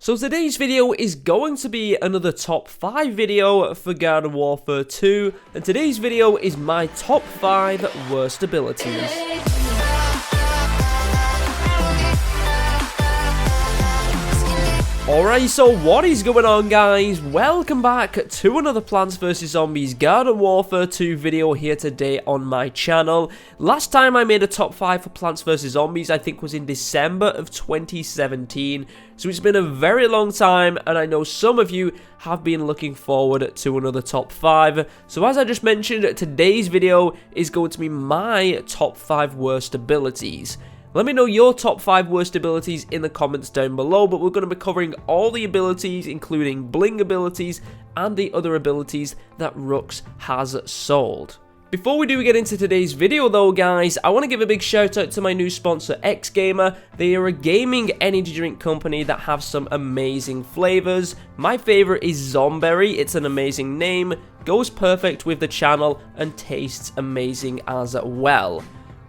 So today's video is going to be another top 5 video for Garden Warfare 2, and today's video is my top 5 worst abilities. Alright, so what is going on, guys? Welcome back to another Plants vs Zombies Garden Warfare 2 video here today on my channel. Last time I made a top 5 for Plants vs Zombies, I think was in December of 2017. So it's been a very long time, and I know some of you have been looking forward to another top 5. So as I just mentioned, today's video is going to be my top 5 worst abilities. Let me know your top 5 worst abilities in the comments down below, but we're going to be covering all the abilities, including Bling abilities and the other abilities that Rux has sold. Before we do get into today's video though, guys, I want to give a big shout out to my new sponsor, XGamer. They are a gaming energy drink company that have some amazing flavors. My favorite is Zomberry. It's an amazing name, goes perfect with the channel, and tastes amazing as well.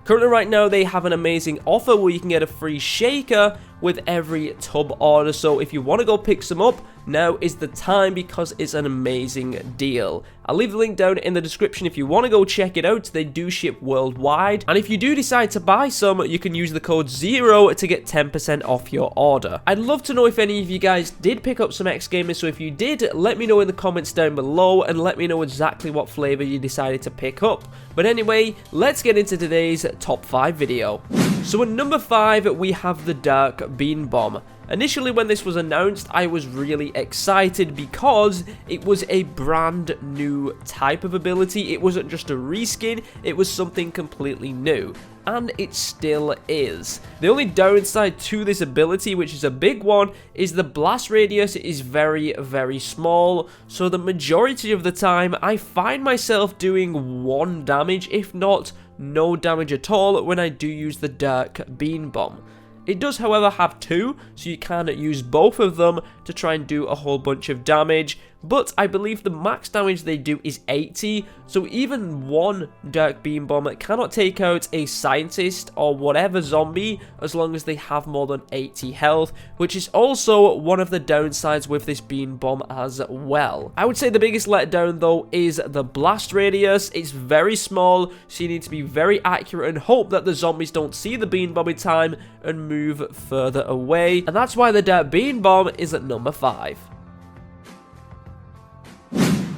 Currently right now they have an amazing offer where you can get a free shaker with every tub order, so if you want to go pick some up, now is the time because it's an amazing deal. I'll leave the link down in the description if you want to go check it out. They do ship worldwide, and if you do decide to buy some, you can use the code ZERO to get 10% off your order. I'd love to know if any of you guys did pick up some XGamers, so if you did, let me know in the comments down below and let me know exactly what flavor you decided to pick up. But anyway, let's get into today's top 5 video. So at number 5, we have the Dark Bean Bomb. Initially, when this was announced, I was really excited because it was a brand new type of ability. It wasn't just a reskin, it was something completely new. And it still is. The only downside to this ability, which is a big one, is the blast radius is very, very small. So the majority of the time, I find myself doing 1 damage, if not no damage at all, when I do use the Dark Bean Bomb. It does, however, have 2, so you can use both of them to try and do a whole bunch of damage, but I believe the max damage they do is 80, so even 1 Dark Beam Bomb cannot take out a scientist or whatever zombie as long as they have more than 80 health, which is also one of the downsides with this Beam Bomb as well. I would say the biggest letdown though is the blast radius. It's very small, so you need to be very accurate and hope that the zombies don't see the Beam Bomb in time and move further away, and that's why the Dark Bean Bomb is at number 5.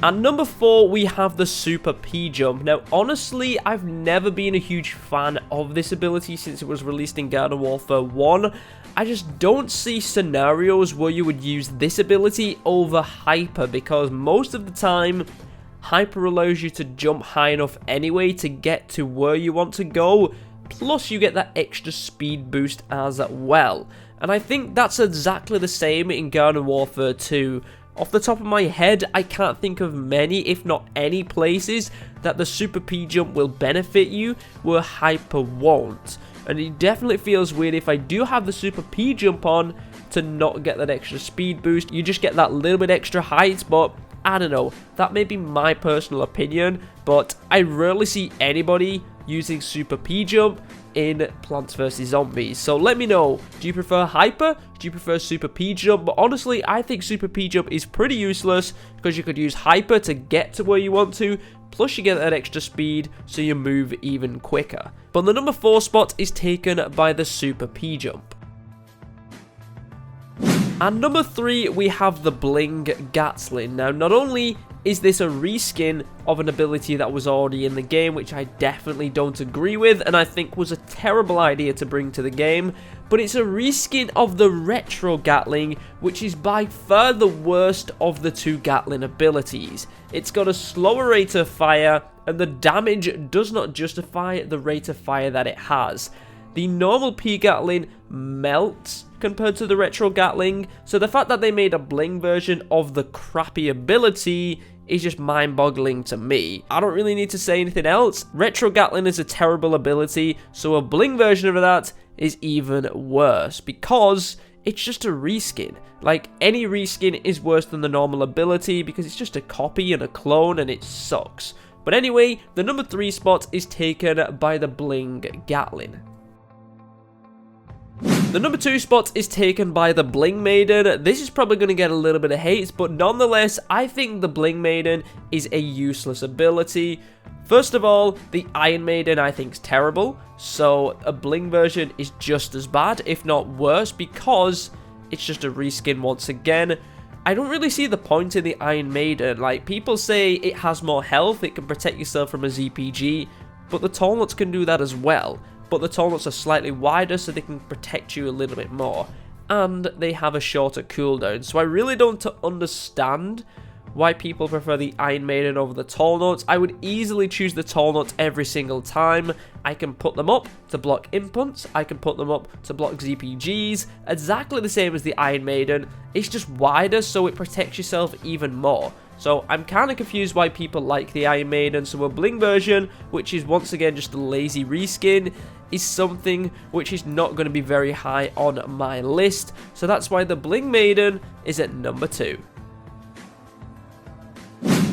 At number 4, we have the Super P Jump. Now, honestly, I've never been a huge fan of this ability since it was released in Garden Warfare 1. I just don't see scenarios where you would use this ability over Hyper, because most of the time, Hyper allows you to jump high enough anyway to get to where you want to go, plus you get that extra speed boost as well. And I think that's exactly the same in Garden Warfare 2. Off the top of my head, I can't think of many, if not any places, that the Super P Jump will benefit you where Hyper won't. And it definitely feels weird if I do have the Super P Jump on to not get that extra speed boost. You just get that little bit extra height, but I don't know. That may be my personal opinion, but I rarely see anybody using Super P Jump in Plants vs Zombies. So let me know, do you prefer Hyper? Do you prefer Super P Jump? But honestly, I think Super P Jump is pretty useless because you could use Hyper to get to where you want to, plus you get that extra speed so you move even quicker. But the number 4 spot is taken by the Super P Jump. At number 3, we have the Bling Gasoline. Now, not only is this a reskin of an ability that was already in the game, which I definitely don't agree with, and I think was a terrible idea to bring to the game, but it's a reskin of the Retro Gatling, which is by far the worst of the 2 Gatling abilities. It's got a slower rate of fire, and the damage does not justify the rate of fire that it has. The normal P Gatling melts compared to the Retro Gatling, so the fact that they made a Bling version of the crappy ability is just mind-boggling to me. I don't really need to say anything else. Retro Gatling is a terrible ability, so a Bling version of that is even worse because it's just a reskin. Like, any reskin is worse than the normal ability because it's just a copy and a clone and it sucks. But anyway, the number 3 spot is taken by the Bling Gasoline. The number 2 spot is taken by the Bling Maiden. This is probably going to get a little bit of hate, but nonetheless, I think the Bling Maiden is a useless ability. First of all, the Iron Maiden I think is terrible, so a Bling version is just as bad, if not worse, because it's just a reskin once again. I don't really see the point in the Iron Maiden. Like, people say it has more health, it can protect yourself from a ZPG, but the Tallnuts can do that as well. But the Tallnuts are slightly wider, so they can protect you a little bit more. And they have a shorter cooldown. So I really don't understand why people prefer the Iron Maiden over the Tallnuts. I would easily choose the Tallnuts every single time. I can put them up to block inputs. I can put them up to block ZPGs. Exactly the same as the Iron Maiden. It's just wider, so it protects yourself even more. So I'm kind of confused why people like the Iron Maiden. So a Bling version, which is once again just a lazy reskin, is something which is not going to be very high on my list. So that's why the Bling Maiden is at number 2.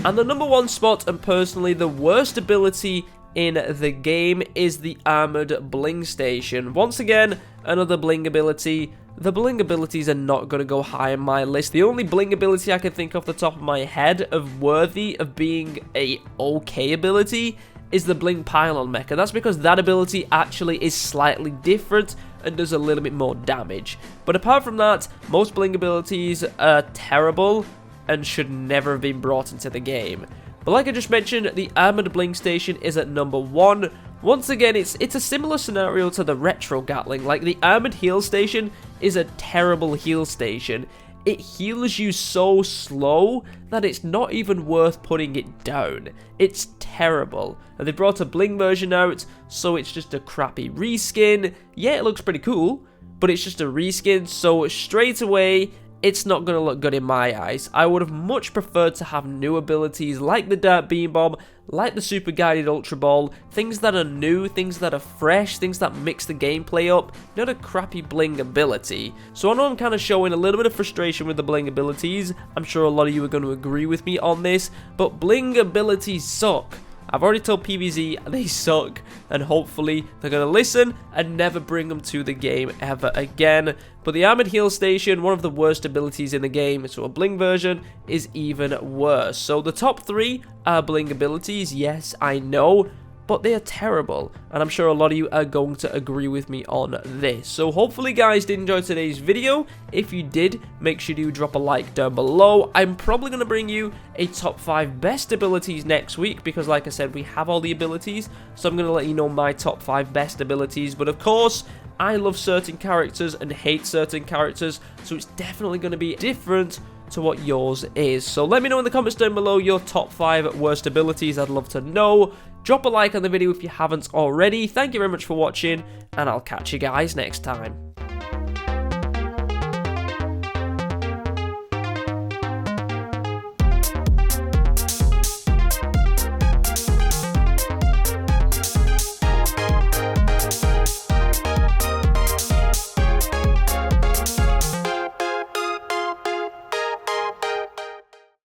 And the number 1 spot, and personally the worst ability in the game, is the Armored Bling Station. Once again, another Bling ability. The Bling abilities are not going to go high on my list. The only Bling ability I can think off the top of my head of worthy of being a okay ability is the Bling Pylon Mecha. That's because that ability actually is slightly different and does a little bit more damage. But apart from that, most Bling abilities are terrible and should never have been brought into the game. But like I just mentioned, the Armored Bling Station is at number 1. Once again, it's a similar scenario to the Retro Gatling. Like, the Armored Heal Station is a terrible heal station. It heals you so slow that it's not even worth putting it down. It's terrible. And they brought a Bling version out, so it's just a crappy reskin. Yeah, it looks pretty cool, but it's just a reskin, so straight away, it's not going to look good in my eyes. I would have much preferred to have new abilities like the Dart Beam Bomb, like the Super Guided Ultra Ball, things that are new, things that are fresh, things that mix the gameplay up, not a crappy Bling ability. So I know I'm kind of showing a little bit of frustration with the Bling abilities. I'm sure a lot of you are going to agree with me on this, but Bling abilities suck. I've already told PvZ they suck, and hopefully they're going to listen and never bring them to the game ever again. But the Armored Heal Station, one of the worst abilities in the game, so a Bling version is even worse. So the top 3 are Bling abilities, yes, I know, but they are terrible, and I'm sure a lot of you are going to agree with me on this. So hopefully guys did enjoy today's video. If you did, make sure you drop a like down below. I'm probably going to bring you a top 5 best abilities next week, because like I said, we have all the abilities, so I'm going to let you know my top 5 best abilities. But of course, I love certain characters and hate certain characters, so it's definitely going to be different to what yours is. So let me know in the comments down below your top 5 worst abilities. I'd love to know. Drop a like on the video if you haven't already. Thank you very much for watching, and I'll catch you guys next time.